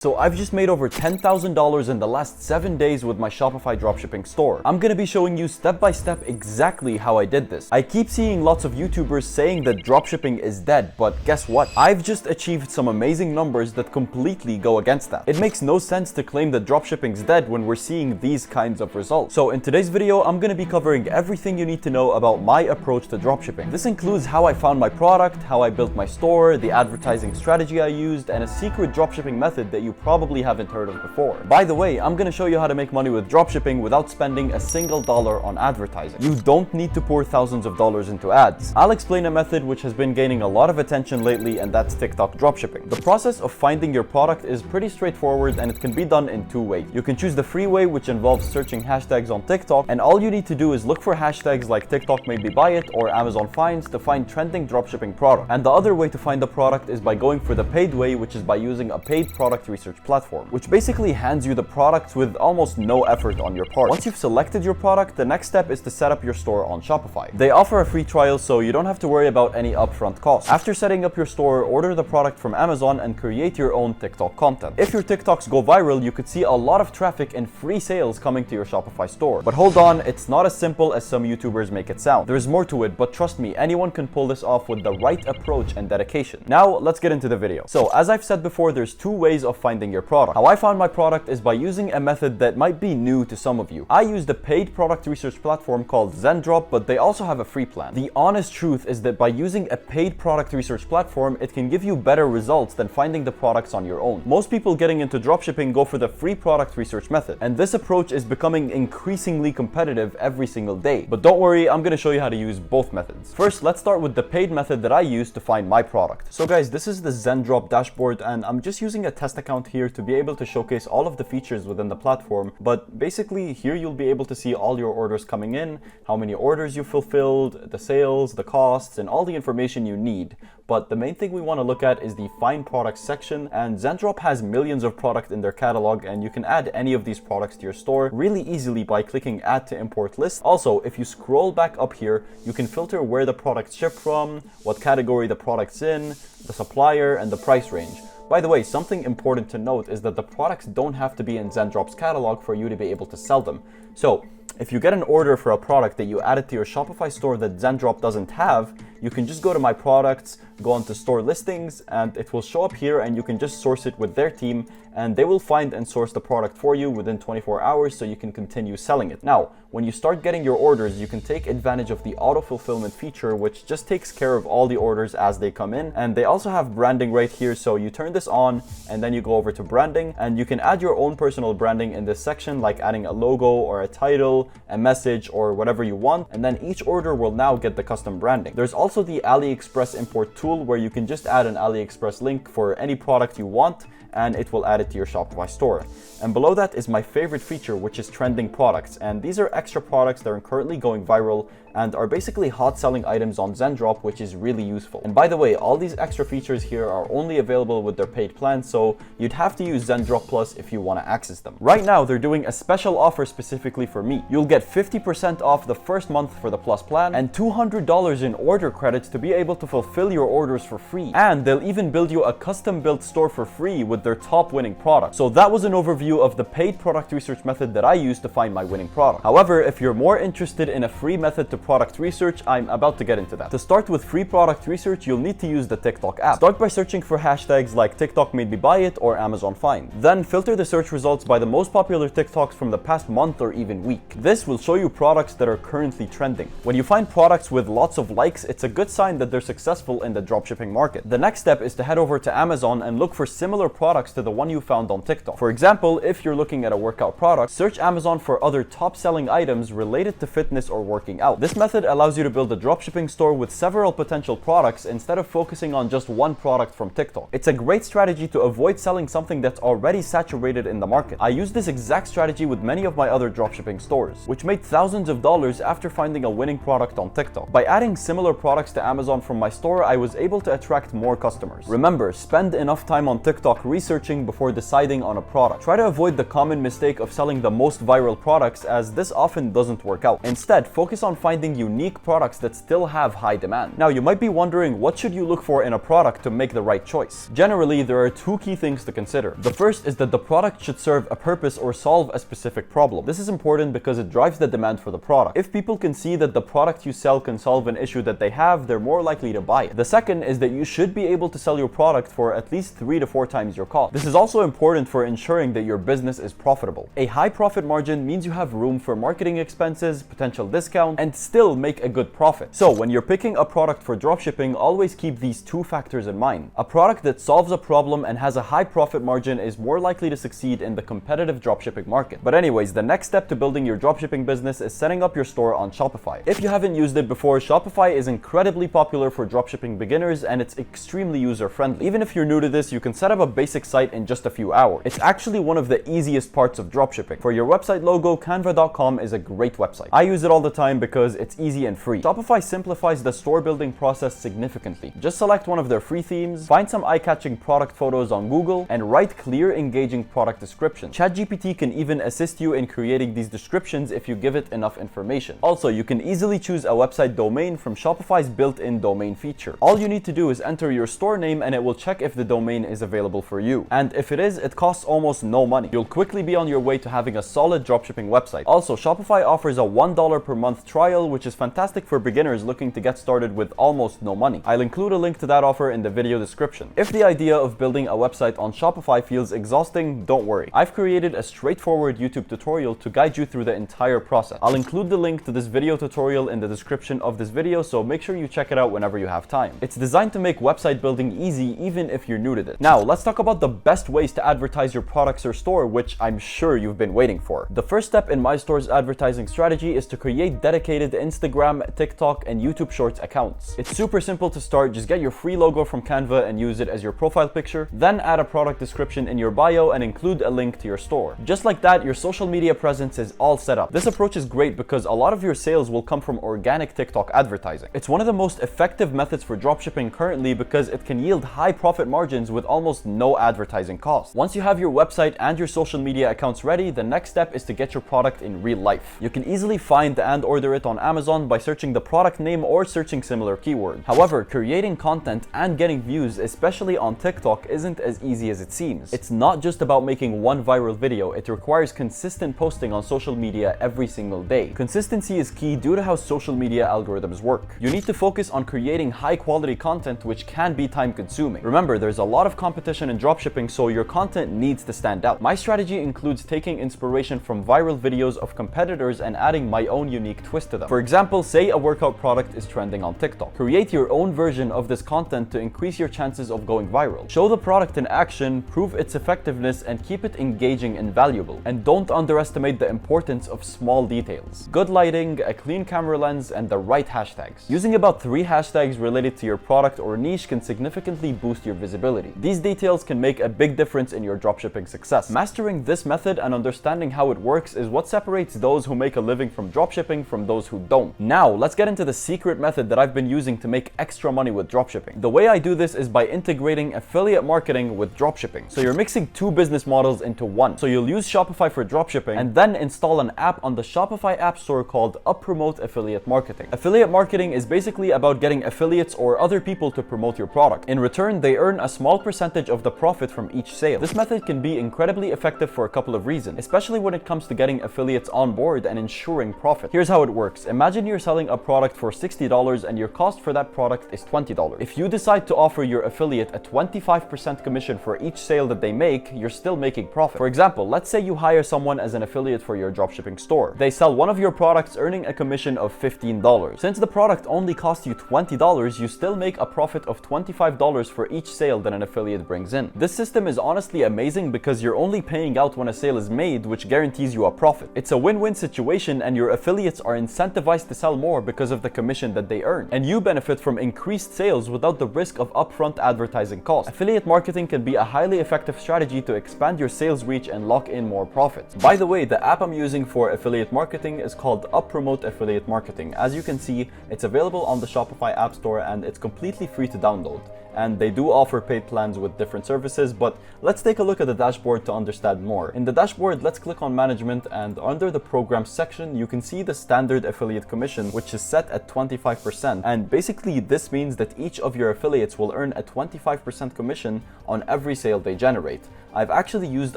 So I've just made over $10,000 in the last 7 days with my Shopify dropshipping store. I'm gonna be showing you step by step exactly how I did this. I keep seeing lots of YouTubers saying that dropshipping is dead, but guess what? I've just achieved some amazing numbers that completely go against that. It makes no sense to claim that dropshipping's dead when we're seeing these kinds of results. So in today's video, I'm gonna be covering everything you need to know about my approach to dropshipping. This includes how I found my product, how I built my store, the advertising strategy I used, and a secret dropshipping method that you probably haven't heard of before. By the way, I'm gonna show you how to make money with dropshipping without spending a single dollar on advertising. You don't need to pour thousands of dollars into ads. I'll explain a method which has been gaining a lot of attention lately, and that's TikTok dropshipping. The process of finding your product is pretty straightforward, and it can be done in two ways. You can choose the free way, which involves searching hashtags on TikTok, and all you need to do is look for hashtags like TikTok made me buy it or Amazon finds to find trending dropshipping product. And the other way to find the product is by going for the paid way, which is by using a paid product research platform, which basically hands you the products with almost no effort on your part. Once you've selected your product, the next step is to set up your store on Shopify. They offer a free trial, so you don't have to worry about any upfront costs. After setting up your store, order the product from Amazon and create your own TikTok content. If your TikToks go viral, you could see a lot of traffic and free sales coming to your Shopify store. But hold on, it's not as simple as some YouTubers make it sound. There's more to it, but trust me, anyone can pull this off with the right approach and dedication. Now, let's get into the video. So, as I've said before, there's two ways of finding your product. How I found my product is by using a method that might be new to some of you. I used a paid product research platform called Zendrop, but they also have a free plan. The honest truth is that by using a paid product research platform, it can give you better results than finding the products on your own. Most people getting into dropshipping go for the free product research method, and this approach is becoming increasingly competitive every single day. But don't worry, I'm going to show you how to use both methods. First, let's start with the paid method that I used to find my product. So guys, this is the Zendrop dashboard, and I'm just using a test account here to be able to showcase all of the features within the platform. But basically here you'll be able to see all your orders coming in, how many orders you fulfilled, the sales, the costs, and all the information you need. But the main thing we want to look at is the find products section, and Zendrop has millions of products in their catalog, and you can add any of these products to your store really easily by clicking add to import list. Also, if you scroll back up here, you can filter where the products ship from, what category the product's in, the supplier, and the price range. By the way, something important to note is that the products don't have to be in Zendrop's catalog for you to be able to sell them. So, if you get an order for a product that you added to your Shopify store that Zendrop doesn't have, you can just go to my products, go onto store listings, and it will show up here, and you can just source it with their team, and they will find and source the product for you within 24 hours so you can continue selling it. Now, when you start getting your orders, you can take advantage of the auto fulfillment feature, which just takes care of all the orders as they come in. And they also have branding right here, so you turn this on and then you go over to branding, and you can add your own personal branding in this section, like adding a logo or a title, a message, or whatever you want, and then each order will now get the custom branding. There's also the AliExpress import tool where you can just add an AliExpress link for any product you want, and it will add it to your Shopify store. And below that is my favorite feature, which is trending products. And these are extra products that are currently going viral and are basically hot selling items on Zendrop, which is really useful. And by the way, all these extra features here are only available with their paid plan, so you'd have to use Zendrop Plus if you want to access them. Right now, they're doing a special offer specifically for me. You'll get 50% off the first month for the Plus plan and $200 in order credits to be able to fulfill your orders for free. And they'll even build you a custom built store for free with their top winning product. So that was an overview of the paid product research method that I used to find my winning product. However, if you're more interested in a free method to product research, I'm about to get into that. To start with free product research, you'll need to use the TikTok app. Start by searching for hashtags like TikTok made me buy it or Amazon find. Then filter the search results by the most popular TikToks from the past month or even week. This will show you products that are currently trending. When you find products with lots of likes, it's a good sign that they're successful in the dropshipping market. The next step is to head over to Amazon and look for similar products to the one you found on TikTok. For example, if you're looking at a workout product, search Amazon for other top selling items related to fitness or working out. This method allows you to build a dropshipping store with several potential products instead of focusing on just one product from TikTok. It's a great strategy to avoid selling something that's already saturated in the market. I use this exact strategy with many of my other dropshipping stores, which made thousands of dollars after finding a winning product on TikTok. By adding similar products to Amazon from my store, I was able to attract more customers. Remember, spend enough time on TikTok research researching before deciding on a product. Try to avoid the common mistake of selling the most viral products, as this often doesn't work out. Instead, focus on finding unique products that still have high demand. Now, you might be wondering, what should you look for in a product to make the right choice? Generally, there are two key things to consider. The first is that the product should serve a purpose or solve a specific problem. This is important because it drives the demand for the product. If people can see that the product you sell can solve an issue that they have, they're more likely to buy it. The second is that you should be able to sell your product for at least 3 to 4 times your cost. This is also important for ensuring that your business is profitable. A high profit margin means you have room for marketing expenses, potential discount, and still make a good profit. So when you're picking a product for dropshipping, always keep these two factors in mind. A product that solves a problem and has a high profit margin is more likely to succeed in the competitive dropshipping market. But anyways, the next step to building your dropshipping business is setting up your store on Shopify. If you haven't used it before, Shopify is incredibly popular for dropshipping beginners, and it's extremely user-friendly. Even if you're new to this, you can set up a basic site in just a few hours. It's actually one of the easiest parts of dropshipping. For your website logo, canva.com is a great website. I use it all the time because it's easy and free. Shopify simplifies the store building process significantly. Just select one of their free themes, find some eye-catching product photos on Google, and write clear, engaging product descriptions. ChatGPT can even assist you in creating these descriptions if you give it enough information. Also, you can easily choose a website domain from Shopify's built-in domain feature. All you need to do is enter your store name and it will check if the domain is available for you. And if it is, it costs almost no money. You'll quickly be on your way to having a solid dropshipping website. Also, Shopify offers a $1 per month trial, which is fantastic for beginners looking to get started with almost no money. I'll include a link to that offer in the video description. If the idea of building a website on Shopify feels exhausting, don't worry. I've created a straightforward YouTube tutorial to guide you through the entire process. I'll include the link to this video tutorial in the description of this video, so make sure you check it out whenever you have time. It's designed to make website building easy even if you're new to this. Now, let's talk about the best ways to advertise your products or store, which I'm sure you've been waiting for. The first step in my store's advertising strategy is to create dedicated Instagram, TikTok, and YouTube Shorts accounts. It's super simple to start. Just get your free logo from Canva and use it as your profile picture. Then add a product description in your bio and include a link to your store. Just like that, your social media presence is all set up. This approach is great because a lot of your sales will come from organic TikTok advertising. It's one of the most effective methods for dropshipping currently because it can yield high profit margins with almost no advertising cost. Once you have your website and your social media accounts ready, the next step is to get your product in real life. You can easily find and order it on Amazon by searching the product name or searching similar keywords. However, creating content and getting views, especially on TikTok, isn't as easy as it seems. It's not just about making one viral video. It requires consistent posting on social media every single day. Consistency is key due to how social media algorithms work. You need to focus on creating high quality content, which can be time consuming. Remember, there's a lot of competition in dropshipping, so your content needs to stand out. My strategy includes taking inspiration from viral videos of competitors and adding my own unique twist to them. For example, say a workout product is trending on TikTok. Create your own version of this content to increase your chances of going viral. Show the product in action, prove its effectiveness, and keep it engaging and valuable. And don't underestimate the importance of small details. Good lighting, a clean camera lens, and the right hashtags. Using about 3 hashtags related to your product or niche can significantly boost your visibility. These details can make a big difference in your dropshipping success. Mastering this method and understanding how it works is what separates those who make a living from dropshipping from those who don't. Now, let's get into the secret method that I've been using to make extra money with dropshipping. The way I do this is by integrating affiliate marketing with dropshipping. So you're mixing 2 business models into one. So you'll use Shopify for dropshipping and then install an app on the Shopify App Store called Promote Affiliate Marketing. Affiliate marketing is basically about getting affiliates or other people to promote your product. In return, they earn a small percentage of the profit from each sale. This method can be incredibly effective for a couple of reasons, especially when it comes to getting affiliates on board and ensuring profit. Here's how it works. Imagine you're selling a product for $60 and your cost for that product is $20. If you decide to offer your affiliate a 25% commission for each sale that they make, you're still making profit. For example, let's say you hire someone as an affiliate for your dropshipping store. They sell one of your products, earning a commission of $15. Since the product only costs you $20, you still make a profit of $25 for each sale that an affiliate brings in. This system is honestly amazing because you're only paying out when a sale is made, which guarantees you a profit. It's a win-win situation, and your affiliates are incentivized to sell more because of the commission that they earn. And you benefit from increased sales without the risk of upfront advertising costs. Affiliate marketing can be a highly effective strategy to expand your sales reach and lock in more profits. By the way, the app I'm using for affiliate marketing is called Promote Affiliate Marketing. As you can see, it's available on the Shopify App Store and it's completely free to download. and they do offer paid plans with different services, but let's take a look at the dashboard to understand more. In the dashboard, let's click on management, and under the program section, you can see the standard affiliate commission, which is set at 25%. And basically this means that each of your affiliates will earn a 25% commission on every sale they generate. I've actually used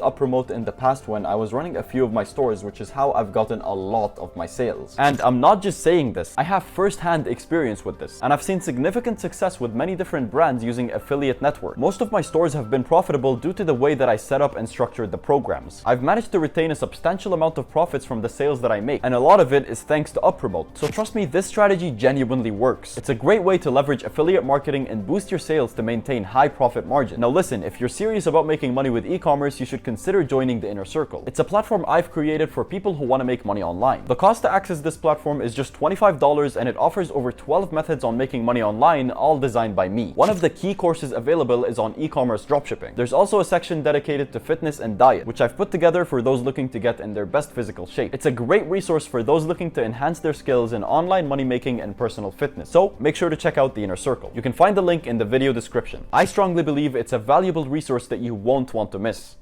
UpPromote in the past when I was running a few of my stores, which is how I've gotten a lot of my sales. And I'm not just saying this, I have first-hand experience with this, and I've seen significant success with many different brands using affiliate network. Most of my stores have been profitable due to the way that I set up and structured the programs. I've managed to retain a substantial amount of profits from the sales that I make, and a lot of it is thanks to UpPromote. So trust me, this strategy genuinely works. It's a great way to leverage affiliate marketing and boost your sales to maintain high profit margin. Now listen, if you're serious about making money with e-commerce, you should consider joining the Inner Circle. It's a platform I've created for people who want to make money online. The cost to access this platform is just $25, and it offers over 12 methods on making money online, all designed by me. One of the key courses available is on e-commerce dropshipping. There's also a section dedicated to fitness and diet, which I've put together for those looking to get in their best physical shape. It's a great resource for those looking to enhance their skills in online money making and personal fitness. So make sure to check out the Inner Circle. You can find the link in the video description. I strongly believe it's a valuable resource that you won't want to miss.